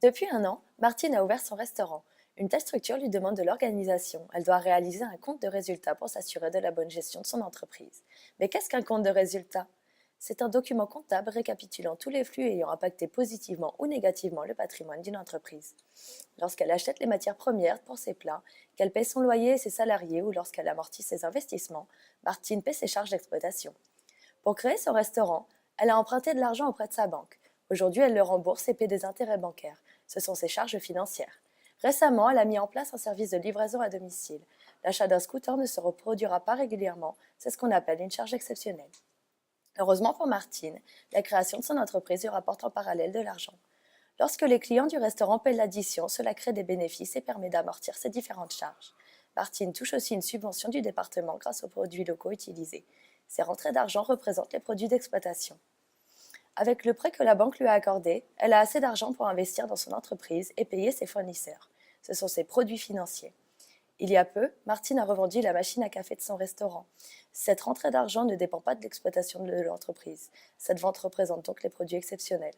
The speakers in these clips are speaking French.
Depuis un an, Martine a ouvert son restaurant. Une telle structure lui demande de l'organisation. Elle doit réaliser un compte de résultats pour s'assurer de la bonne gestion de son entreprise. Mais qu'est-ce qu'un compte de résultats? C'est un document comptable récapitulant tous les flux ayant impacté positivement ou négativement le patrimoine d'une entreprise. Lorsqu'elle achète les matières premières pour ses plats, qu'elle paie son loyer et ses salariés ou lorsqu'elle amortit ses investissements, Martine paie ses charges d'exploitation. Pour créer son restaurant, elle a emprunté de l'argent auprès de sa banque. Aujourd'hui, elle le rembourse et paie des intérêts bancaires. Ce sont ses charges financières. Récemment, elle a mis en place un service de livraison à domicile. L'achat d'un scooter ne se reproduira pas régulièrement, c'est ce qu'on appelle une charge exceptionnelle. Heureusement pour Martine, la création de son entreprise lui rapporte en parallèle de l'argent. Lorsque les clients du restaurant paient l'addition, cela crée des bénéfices et permet d'amortir ces différentes charges. Martine touche aussi une subvention du département grâce aux produits locaux utilisés. Ces rentrées d'argent représentent les produits d'exploitation. Avec le prêt que la banque lui a accordé, elle a assez d'argent pour investir dans son entreprise et payer ses fournisseurs. Ce sont ses produits financiers. Il y a peu, Martine a revendu la machine à café de son restaurant. Cette rentrée d'argent ne dépend pas de l'exploitation de l'entreprise. Cette vente représente donc les produits exceptionnels.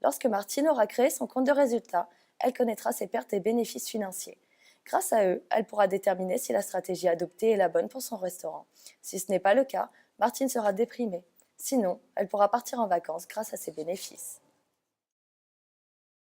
Lorsque Martine aura créé son compte de résultats, elle connaîtra ses pertes et bénéfices financiers. Grâce à eux, elle pourra déterminer si la stratégie adoptée est la bonne pour son restaurant. Si ce n'est pas le cas, Martine sera déprimée. Sinon, elle pourra partir en vacances grâce à ses bénéfices.